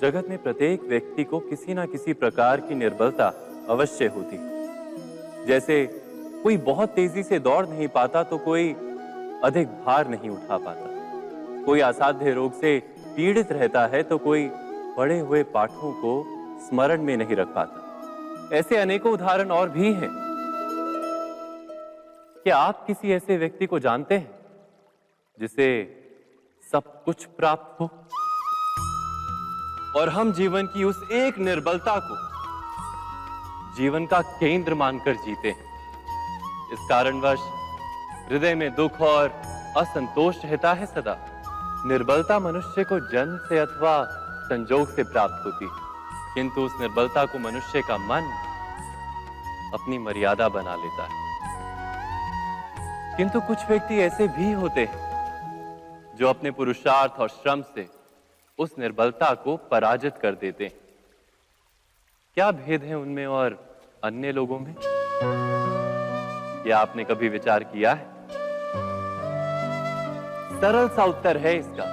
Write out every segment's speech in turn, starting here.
जगत में प्रत्येक व्यक्ति को किसी ना किसी प्रकार की निर्बलता अवश्य होती है। जैसे कोई बहुत तेजी से दौड़ नहीं पाता तो कोई अधिक भार नहीं उठा पाता, कोई असाध्य रोग से पीड़ित रहता है तो कोई पढ़े हुए पाठों को स्मरण में नहीं रख पाता। ऐसे अनेकों उदाहरण और भी हैं। क्या आप किसी ऐसे व्यक्ति को जानते हैं जिसे सब कुछ प्राप्त हो और हम जीवन की उस एक निर्बलता को जीवन का केंद्र मानकर जीते हैं? इस कारणवश हृदय में दुख और असंतोष रहता है सदा। निर्बलता मनुष्य को जन्म से अथवा संजोग से प्राप्त होती है, किंतु उस निर्बलता को मनुष्य का मन अपनी मर्यादा बना लेता है। किंतु कुछ व्यक्ति ऐसे भी होते हैं जो अपने पुरुषार्थ और श्रम से उस निर्बलता को पराजित कर देते हैं। क्या भेद है उनमें और अन्य लोगों में? क्या आपने कभी विचार किया है? सरल सा उत्तर है इसका।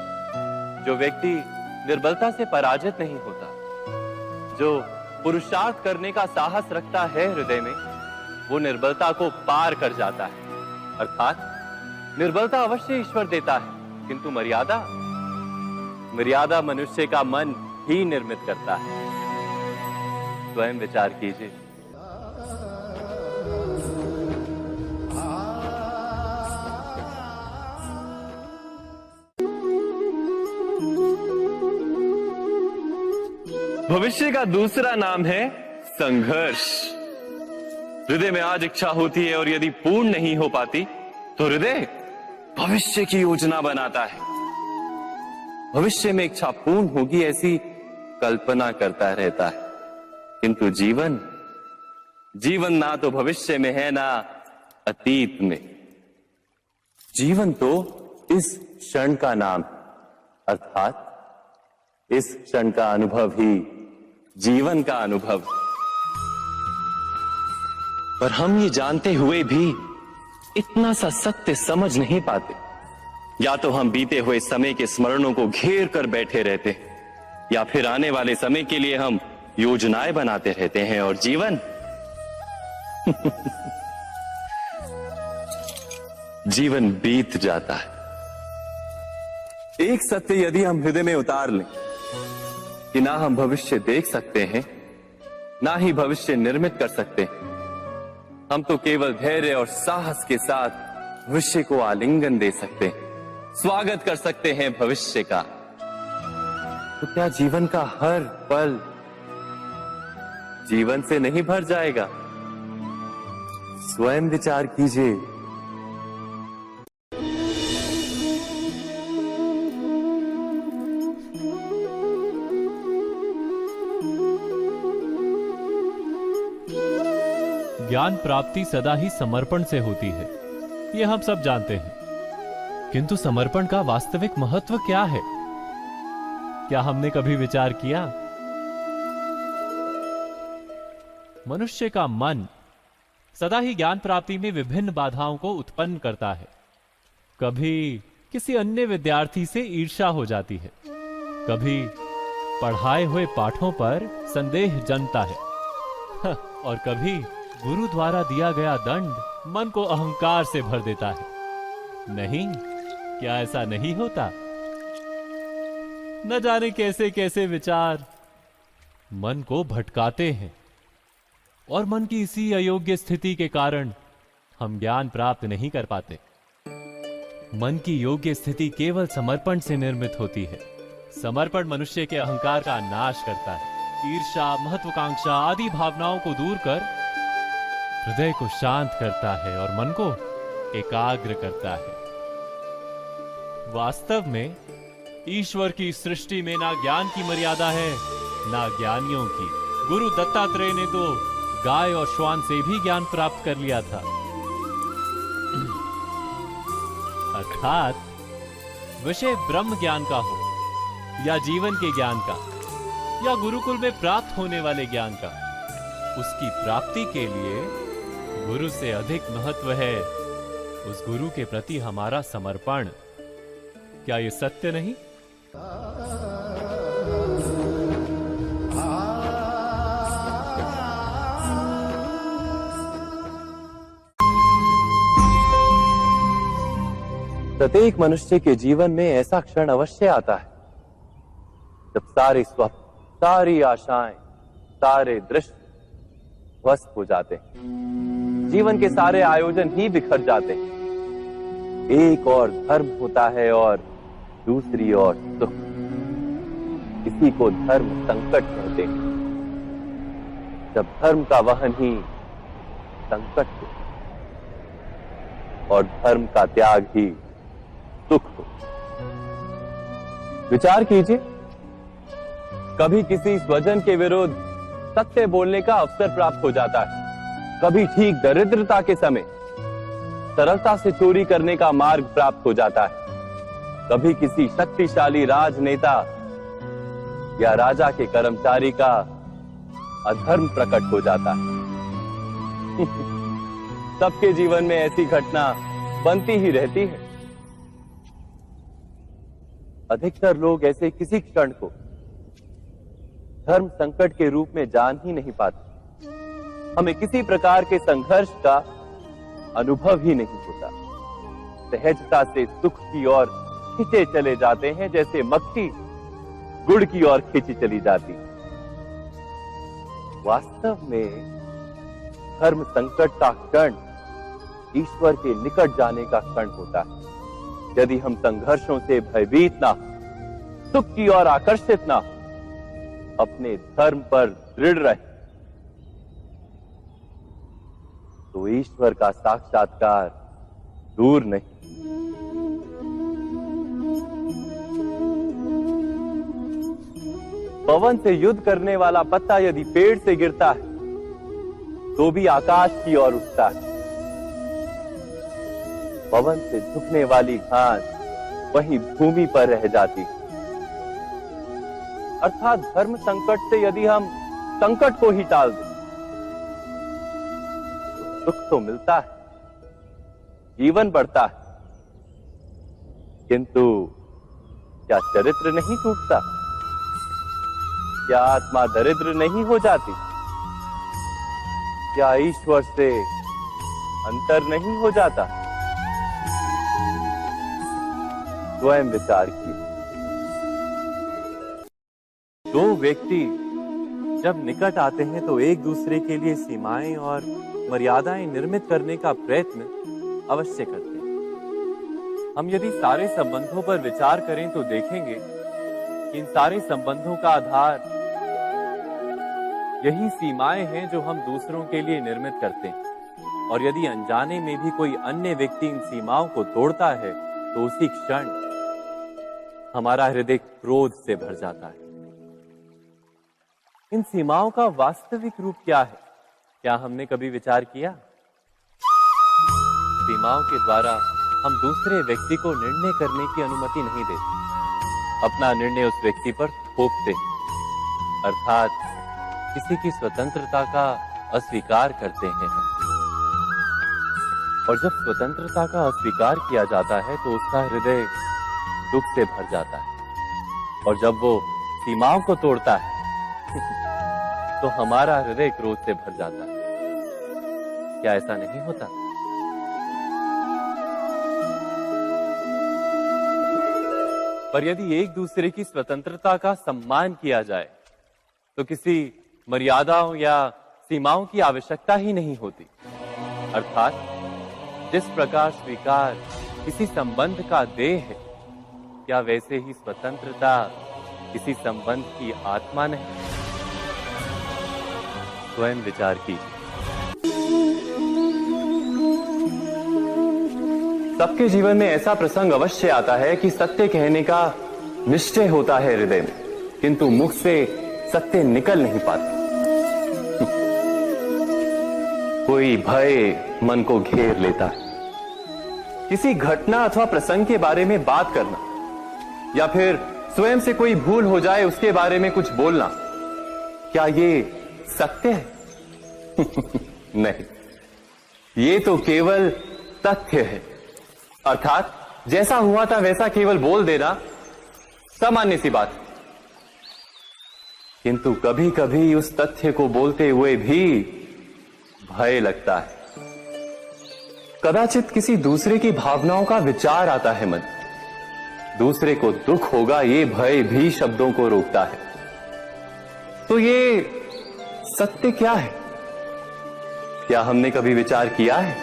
जो व्यक्ति निर्बलता से पराजित नहीं होता, जो पुरुषार्थ करने का साहस रखता है हृदय में, वो निर्बलता को पार कर जाता है। अर्थात निर्बलता अवश्य ईश्वर देता है, किंतु मर्यादा मनुष्य का मन ही निर्मित करता है। स्वयं विचार कीजिए। भविष्य का दूसरा नाम है संघर्ष। हृदय में आज इच्छा होती है और यदि पूर्ण नहीं हो पाती तो हृदय भविष्य की योजना बनाता है। भविष्य में इच्छा पूर्ण होगी ऐसी कल्पना करता रहता है, किंतु जीवन ना तो भविष्य में है ना अतीत में। जीवन तो इस क्षण का नाम है, अर्थात इस क्षण का अनुभव ही जीवन का अनुभव। पर हम ये जानते हुए भी इतना सा सत्य समझ नहीं पाते। या तो हम बीते हुए समय के स्मरणों को घेर कर बैठे रहते हैं, या फिर आने वाले समय के लिए हम योजनाएं बनाते रहते हैं और जीवन जीवन बीत जाता है। एक सत्य यदि हम हृदय में उतार लें कि ना हम भविष्य देख सकते हैं, ना ही भविष्य निर्मित कर सकते हैं, हम तो केवल धैर्य और साहस के साथ भविष्य को आलिंगन दे सकते हैं, स्वागत कर सकते हैं भविष्य का। तो क्या जीवन का हर पल जीवन से नहीं भर जाएगा? स्वयं विचार कीजिए। ज्ञान प्राप्ति सदा ही समर्पण से होती है, ये हम सब जानते हैं। किंतु समर्पण का वास्तविक महत्व क्या है? क्या हमने कभी विचार किया? मनुष्य का मन सदा ही ज्ञान प्राप्ति में विभिन्न बाधाओं को उत्पन्न करता है। कभी किसी अन्य विद्यार्थी से ईर्ष्या हो जाती है, कभी पढ़ाए हुए पाठों पर संदेह जन्मता है और कभी गुरु द्वारा दिया गया दंड मन को अहंकार से भर देता है। नहीं, क्या ऐसा नहीं होता? न जाने कैसे कैसे विचार मन को भटकाते हैं और मन की इसी अयोग्य स्थिति के कारण हम ज्ञान प्राप्त नहीं कर पाते। मन की योग्य स्थिति केवल समर्पण से निर्मित होती है। समर्पण मनुष्य के अहंकार का नाश करता है, ईर्ष्या, महत्वाकांक्षा आदि भावनाओं को दूर कर हृदय को शांत करता है और मन को एकाग्र करता है। वास्तव में ईश्वर की सृष्टि में ना ज्ञान की मर्यादा है ना ज्ञानियों की। गुरु दत्तात्रेय ने तो गाय और श्वान से भी ज्ञान प्राप्त कर लिया था। अर्थात विषय ब्रह्म ज्ञान का हो या जीवन के ज्ञान का या गुरुकुल में प्राप्त होने वाले ज्ञान का, उसकी प्राप्ति के लिए गुरु से अधिक महत्व है उस गुरु के प्रति हमारा समर्पण। क्या ये सत्य नहीं? प्रत्येक मनुष्य के जीवन में ऐसा क्षण अवश्य आता है जब सारे स्वप्न, सारी आशाएं, सारे दृश्य ध्वस्त हो जाते हैं। जीवन के सारे आयोजन ही बिखर जाते हैं। एक और धर्म होता है और दूसरी ओर सुख। इसी को धर्म संकट कहते हैं। जब धर्म का वहन ही संकट हो और धर्म का त्याग ही सुख हो। विचार कीजिए, कभी किसी स्वजन के विरुद्ध सत्य बोलने का अवसर प्राप्त हो जाता है, कभी ठीक दरिद्रता के समय सरलता से चोरी करने का मार्ग प्राप्त हो जाता है, कभी किसी शक्तिशाली राजनेता या राजा के कर्मचारी का अधर्म प्रकट हो जाता है। सबके जीवन में ऐसी घटना बनती ही रहती है। अधिकतर लोग ऐसे किसी क्षण को धर्म संकट के रूप में जान ही नहीं पाते। हमें किसी प्रकार के संघर्ष का अनुभव ही नहीं होता। सहजता से सुख की ओर खींचे चले जाते हैं, जैसे मक्खी गुड़ की ओर खींची चली जाती। वास्तव में धर्म संकट का क्षण ईश्वर के निकट जाने का क्षण होता है। यदि हम संघर्षों से भयभीत ना हो, सुख की ओर आकर्षित ना हो, अपने धर्म पर दृढ़ रहे, तो ईश्वर का साक्षात्कार दूर नहीं। पवन से युद्ध करने वाला पत्ता यदि पेड़ से गिरता है तो भी आकाश की ओर उठता है। पवन से झुकने वाली घास वहीं भूमि पर रह जाती है। अर्थात धर्म संकट से यदि हम संकट को ही टाल दें तो सुख तो मिलता है, जीवन बढ़ता है, किंतु क्या चरित्र नहीं टूटता? क्या आत्मा दरिद्र नहीं हो जाती? क्या ईश्वर से अंतर नहीं हो जाता? स्वयं विचार कीजिए। दो व्यक्ति जब निकट आते हैं तो एक दूसरे के लिए सीमाएं और मर्यादाएं निर्मित करने का प्रयत्न अवश्य करते हैं। हम यदि सारे संबंधों पर विचार करें तो देखेंगे कि इन सारे संबंधों का आधार यही सीमाएं हैं जो हम दूसरों के लिए निर्मित करते हैं। और यदि अनजाने में भी कोई अन्य व्यक्ति इन सीमाओं को तोड़ता है तो उसी क्षण हमारा हृदय क्रोध से भर जाता है। इन सीमाओं का वास्तविक रूप क्या है? क्या हमने कभी विचार किया? सीमाओं के द्वारा हम दूसरे व्यक्ति को निर्णय करने की अनुमति नहीं देते। अपना निर्णय उस व्यक्ति पर थोपते हैं, अर्थात किसी की स्वतंत्रता का अस्वीकार करते हैं हम। और जब स्वतंत्रता का अस्वीकार किया जाता है तो उसका हृदय दुख से भर जाता है। और जब वो सीमाओं को तोड़ता है तो हमारा हृदय क्रोध से भर जाता है। क्या ऐसा नहीं होता? पर यदि एक दूसरे की स्वतंत्रता का सम्मान किया जाए तो किसी मर्यादाओं या सीमाओं की आवश्यकता ही नहीं होती। अर्थात जिस प्रकार स्वीकार किसी संबंध का देह है, क्या वैसे ही स्वतंत्रता किसी संबंध की आत्मा नहीं? स्वयं विचार कीजिए। सबके जीवन में ऐसा प्रसंग अवश्य आता है कि सत्य कहने का निश्चय होता है हृदय में, किंतु मुख से सत्य निकल नहीं पाता। कोई भय मन को घेर लेता है। किसी घटना अथवा प्रसंग के बारे में बात करना या फिर स्वयं से कोई भूल हो जाए उसके बारे में कुछ बोलना, क्या ये सत्य है? नहीं, ये तो केवल तथ्य है। अर्थात जैसा हुआ था वैसा केवल बोल देना सामान्य सी बात। किंतु कभी कभी उस तथ्य को बोलते हुए भी भय लगता है। कदाचित किसी दूसरे की भावनाओं का विचार आता है मन। दूसरे को दुख होगा ये भय भी शब्दों को रोकता है। तो ये सत्य क्या है? क्या हमने कभी विचार किया है?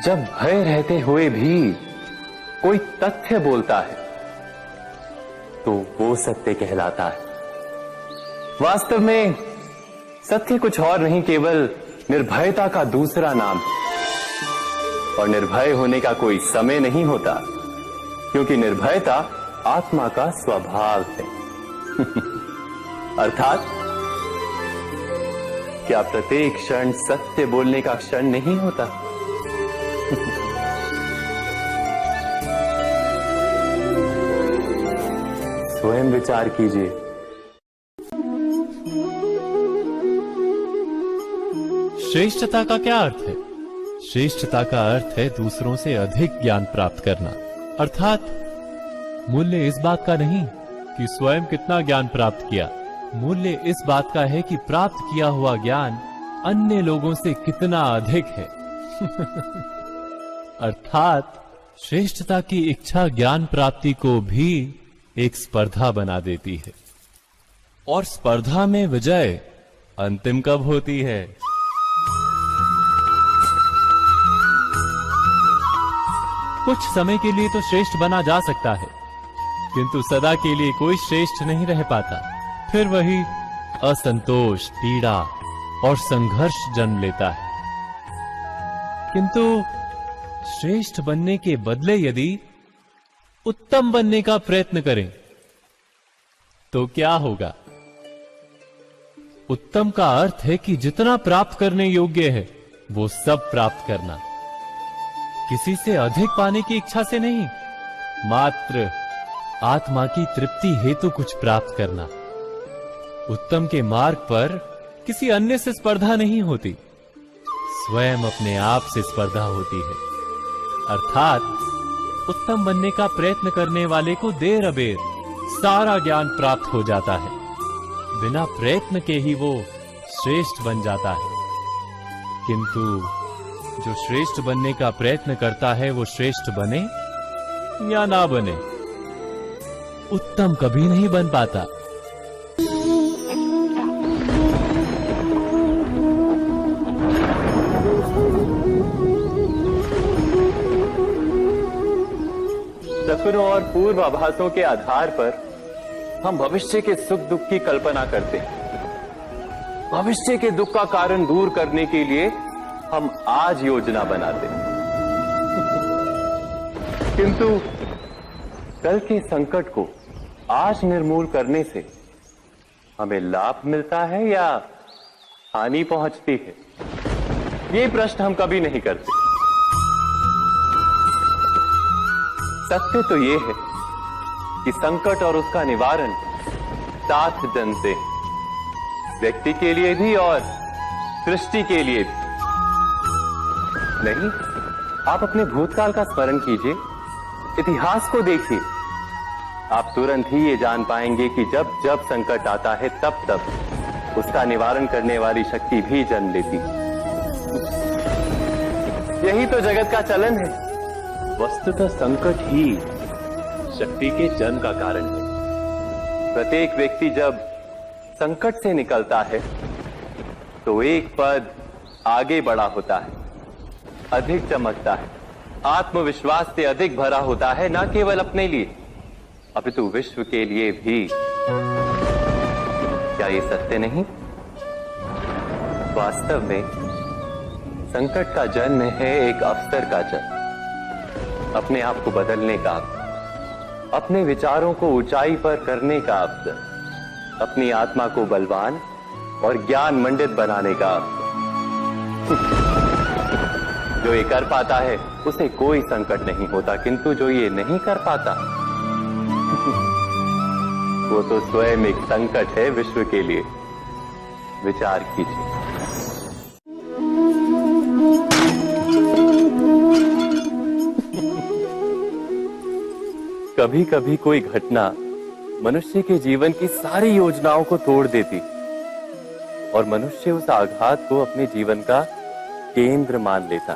जब भय रहते हुए भी कोई तथ्य बोलता है तो वो सत्य कहलाता है। वास्तव में सत्य कुछ और नहीं, केवल निर्भयता का दूसरा नाम है। और निर्भय होने का कोई समय नहीं होता, क्योंकि निर्भयता आत्मा का स्वभाव है। अर्थात क्या प्रत्येक क्षण सत्य बोलने का क्षण नहीं होता? स्वयं विचार कीजिए। श्रेष्ठता का क्या अर्थ है? श्रेष्ठता का अर्थ है दूसरों से अधिक ज्ञान प्राप्त करना। अर्थात मूल्य इस बात का नहीं कि स्वयं कितना ज्ञान प्राप्त किया, मूल्य इस बात का है कि प्राप्त किया हुआ ज्ञान अन्य लोगों से कितना अधिक है। अर्थात श्रेष्ठता की इच्छा ज्ञान प्राप्ति को भी एक स्पर्धा बना देती है। और स्पर्धा में विजय अंतिम कब होती है? कुछ समय के लिए तो श्रेष्ठ बना जा सकता है, किंतु सदा के लिए कोई श्रेष्ठ नहीं रह पाता। फिर वही असंतोष, पीड़ा और संघर्ष जन्म लेता है। किंतु श्रेष्ठ बनने के बदले यदि उत्तम बनने का प्रयत्न करें तो क्या होगा? उत्तम का अर्थ है कि जितना प्राप्त करने योग्य है वो सब प्राप्त करना, किसी से अधिक पाने की इच्छा से नहीं, मात्र आत्मा की तृप्ति हेतु कुछ प्राप्त करना। उत्तम के मार्ग पर किसी अन्य से स्पर्धा नहीं होती, स्वयं अपने आप से स्पर्धा होती है। अर्थात उत्तम बनने का प्रयत्न करने वाले को देर अबेर सारा ज्ञान प्राप्त हो जाता है। बिना प्रयत्न के ही वो श्रेष्ठ बन जाता है। किंतु जो श्रेष्ठ बनने का प्रयत्न करता है वो श्रेष्ठ बने या ना बने, उत्तम कभी नहीं बन पाता। सपनों और पूर्वाभासों के आधार पर हम भविष्य के सुख दुख की कल्पना करते हैं। भविष्य के दुख का कारण दूर करने के लिए हम आज योजना बनाते हैं। किंतु कल के संकट को आज निर्मूल करने से हमें लाभ मिलता है या हानि पहुंचती है? ये प्रश्न हम कभी नहीं करते। सत्य तो ये है कि संकट और उसका निवारण साथ जन से, व्यक्ति के लिए भी और सृष्टि के लिए भी। नहीं, आप अपने भूतकाल का स्मरण कीजिए, इतिहास को देखिए। आप तुरंत ही ये जान पाएंगे कि जब जब संकट आता है तब तब उसका निवारण करने वाली शक्ति भी जन्म लेती है। यही तो जगत का चलन है। वस्तुतः संकट ही शक्ति के जन्म का कारण है। प्रत्येक व्यक्ति जब संकट से निकलता है तो एक पद आगे बढ़ा होता है, अधिक चमकता है, आत्मविश्वास से अधिक भरा होता है, न केवल अपने लिए अपितु विश्व के लिए भी। क्या ये सत्य नहीं? वास्तव में संकट का जन्म है एक अवसर का जन्म, अपने आप को बदलने का, अपने विचारों को ऊंचाई पर करने का अवसर, अपनी आत्मा को बलवान और ज्ञान मंडित बनाने का अवसर। जो ये कर पाता है उसे कोई संकट नहीं होता, किंतु जो ये नहीं कर पाता वो तो स्वयं एक संकट है विश्व के लिए। विचार कीजिए। कभी कभी कोई घटना मनुष्य के जीवन की सारी योजनाओं को तोड़ देती और मनुष्य उस आघात को अपने जीवन का केंद्र मान लेता।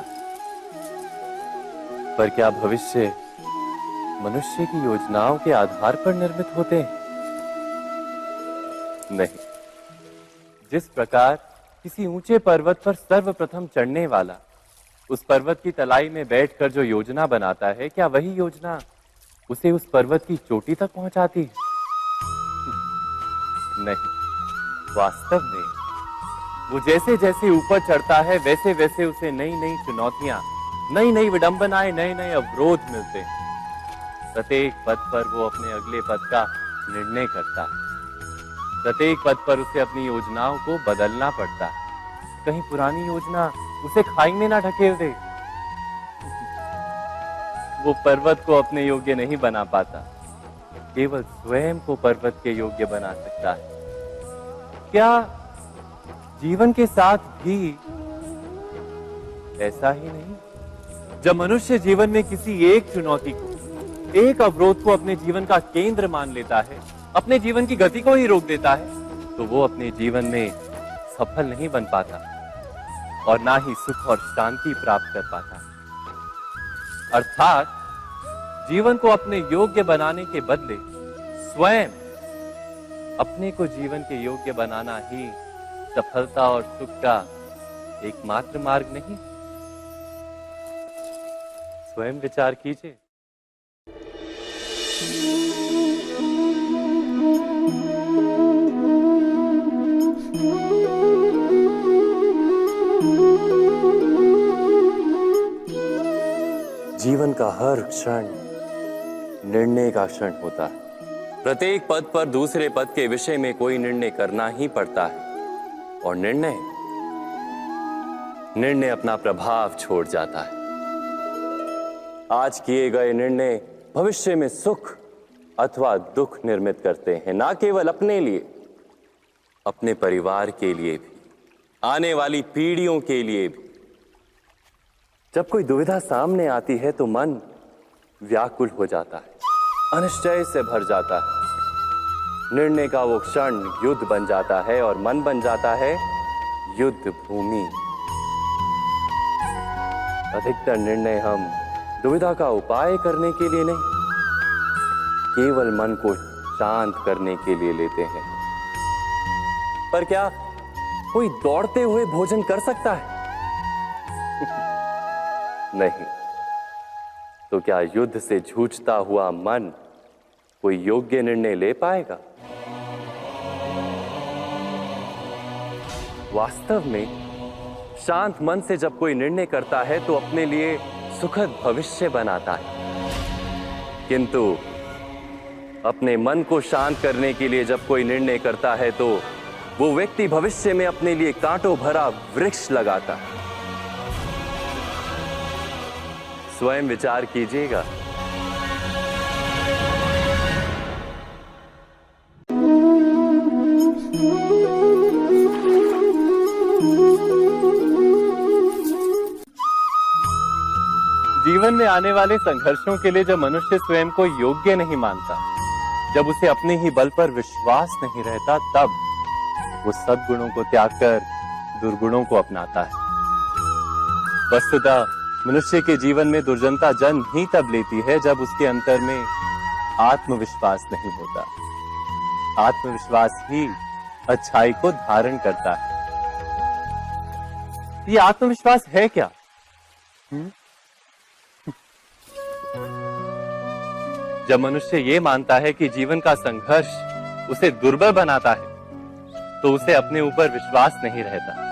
पर क्या भविष्य मनुष्य की योजनाओं के आधार पर निर्मित होते हैं? नहीं। जिस प्रकार किसी ऊंचे पर्वत पर सर्वप्रथम चढ़ने वाला उस पर्वत की तलाई में बैठकर जो योजना बनाता है, क्या वही योजना उसे उस पर्वत की चोटी तक पहुंचाती है? नहीं। वास्तव में वो जैसे जैसे ऊपर चढ़ता है वैसे वैसे उसे नई नई चुनौतियां, नई नई विडंबनाएं, नए नए अवरोध मिलते हैं। प्रत्येक पद पर वो अपने अगले पद का निर्णय करता है। प्रत्येक पद पर उसे अपनी योजनाओं को बदलना पड़ता है। कहीं पुरानी योजना उसे खाई में ना ढकेल दे। वो पर्वत को अपने योग्य नहीं बना पाता, केवल स्वयं को पर्वत के योग्य बना सकता है। क्या जीवन के साथ भी ऐसा ही नहीं? जब मनुष्य जीवन में किसी एक चुनौती को, एक अवरोध को अपने जीवन का केंद्र मान लेता है, अपने जीवन की गति को ही रोक देता है, तो वो अपने जीवन में सफल नहीं बन पाता और ना ही सुख और शांति प्राप्त कर पाता। अर्थात जीवन को अपने योग्य बनाने के बदले स्वयं अपने को जीवन के योग्य बनाना ही सफलता और सुख का एकमात्र मार्ग नहीं। स्वयं विचार कीजिए। जीवन का हर क्षण निर्णय का क्षण होता है। प्रत्येक पद पर दूसरे पद के विषय में कोई निर्णय करना ही पड़ता है और निर्णय अपना प्रभाव छोड़ जाता है। आज किए गए निर्णय भविष्य में सुख अथवा दुख निर्मित करते हैं, ना केवल अपने लिए, अपने परिवार के लिए भी, आने वाली पीढ़ियों के लिए भी। जब कोई दुविधा सामने आती है तो मन व्याकुल हो जाता है, अनिश्चय से भर जाता है। निर्णय का वो क्षण युद्ध बन जाता है और मन बन जाता है युद्ध भूमि। अधिकतर निर्णय हम दुविधा का उपाय करने के लिए नहीं, केवल मन को शांत करने के लिए लेते हैं। पर क्या कोई दौड़ते हुए भोजन कर सकता है? नहीं। तो क्या युद्ध से जूझता हुआ मन कोई योग्य निर्णय ले पाएगा? वास्तव में शांत मन से जब कोई निर्णय करता है तो अपने लिए सुखद भविष्य बनाता है, किंतु अपने मन को शांत करने के लिए जब कोई निर्णय करता है तो वो व्यक्ति भविष्य में अपने लिए कांटों भरा वृक्ष लगाता है। स्वयं विचार कीजिएगा। जीवन में आने वाले संघर्षों के लिए जब मनुष्य स्वयं को योग्य नहीं मानता, जब उसे अपने ही बल पर विश्वास नहीं रहता, तब वो सद्गुणों को त्याग कर दुर्गुणों को अपनाता है। वस्तुतः मनुष्य के जीवन में दुर्जनता जन्म ही तब लेती है जब उसके अंतर में आत्मविश्वास नहीं होता। आत्मविश्वास ही अच्छाई को धारण करता है। ये आत्मविश्वास है क्या? जब मनुष्य ये मानता है कि जीवन का संघर्ष उसे दुर्बल बनाता है, तो उसे अपने ऊपर विश्वास नहीं रहता।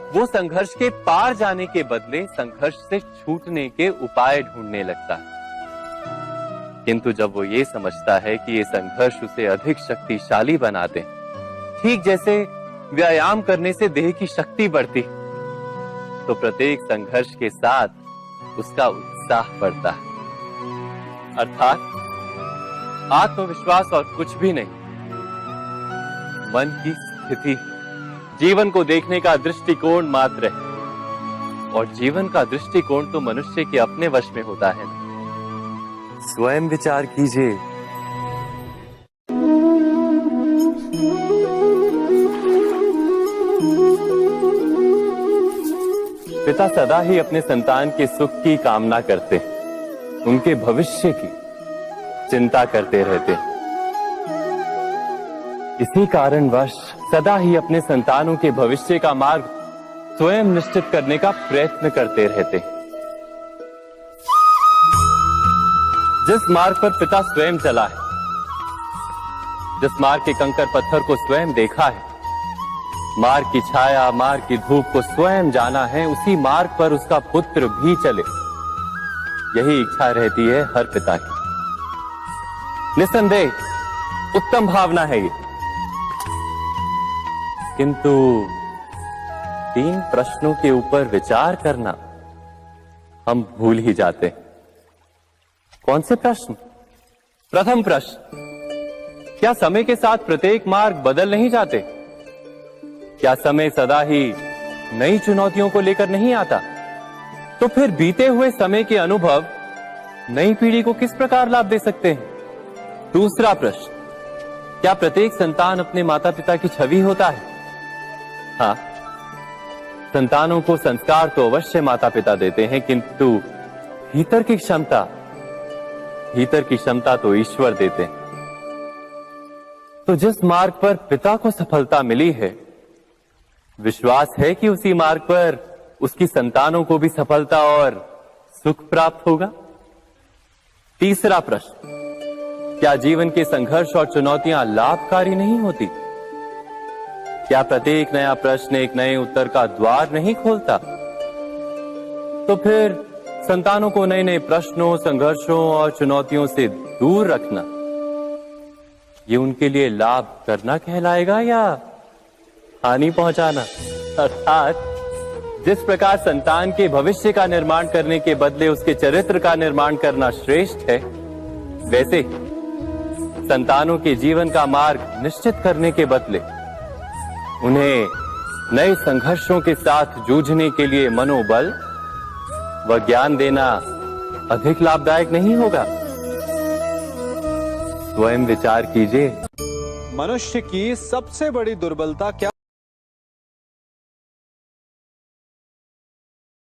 वो संघर्ष के पार जाने के बदले संघर्ष से छूटने के उपाय ढूंढने लगता है। किंतु जब वो ये समझता है कि ये संघर्ष उसे अधिक शक्तिशाली बनाते हैं, ठीक जैसे व्यायाम करने से देह की शक्ति बढ़ती, तो प्रत्येक संघर्ष के साथ उसका उत्साह बढ़ता है। अर्थात आत्मविश्वास और कुछ भी नहीं, मन की स्थिति, जीवन को देखने का दृष्टिकोण मात्र है। और जीवन का दृष्टिकोण तो मनुष्य के अपने वश में होता है। स्वयं विचार कीजिए। पिता सदा ही अपने संतान के सुख की कामना करते, उनके भविष्य की चिंता करते रहते। इसी कारणवश सदा ही अपने संतानों के भविष्य का मार्ग स्वयं निश्चित करने का प्रयत्न करते रहते। जिस मार्ग पर पिता स्वयं चला है, जिस मार्ग के कंकर पत्थर को स्वयं देखा है, मार्ग की छाया, मार्ग की धूप को स्वयं जाना है, उसी मार्ग पर उसका पुत्र भी चले, यही इच्छा रहती है हर पिता की। निसंदेह उत्तम भावना है ये, किंतु 3 प्रश्नों के ऊपर विचार करना हम भूल ही जाते। कौन से प्रश्न? प्रथम प्रश्न, क्या समय के साथ प्रत्येक मार्ग बदल नहीं जाते? क्या समय सदा ही नई चुनौतियों को लेकर नहीं आता? तो फिर बीते हुए समय के अनुभव नई पीढ़ी को किस प्रकार लाभ दे सकते हैं? दूसरा प्रश्न, क्या प्रत्येक संतान अपने माता पिता की छवि होता है? हाँ, संतानों को संस्कार तो अवश्य माता पिता देते हैं, किंतु भीतर की क्षमता तो ईश्वर देते हैं। तो जिस मार्ग पर पिता को सफलता मिली है, विश्वास है कि उसी मार्ग पर उसकी संतानों को भी सफलता और सुख प्राप्त होगा। तीसरा प्रश्न, क्या जीवन के संघर्ष और चुनौतियां लाभकारी नहीं होती? क्या प्रत्येक नया प्रश्न एक नए उत्तर का द्वार नहीं खोलता? तो फिर संतानों को नए नए प्रश्नों, संघर्षों और चुनौतियों से दूर रखना, ये उनके लिए लाभ करना कहलाएगा या हानि पहुंचाना? अर्थात जिस प्रकार संतान के भविष्य का निर्माण करने के बदले उसके चरित्र का निर्माण करना श्रेष्ठ है, वैसे ही संतानों के जीवन का मार्ग निश्चित करने के बदले उन्हें नए संघर्षों के साथ जूझने के लिए मनोबल व ज्ञान देना अधिक लाभदायक नहीं होगा? स्वयं विचार कीजिए। मनुष्य की सबसे बड़ी दुर्बलता क्या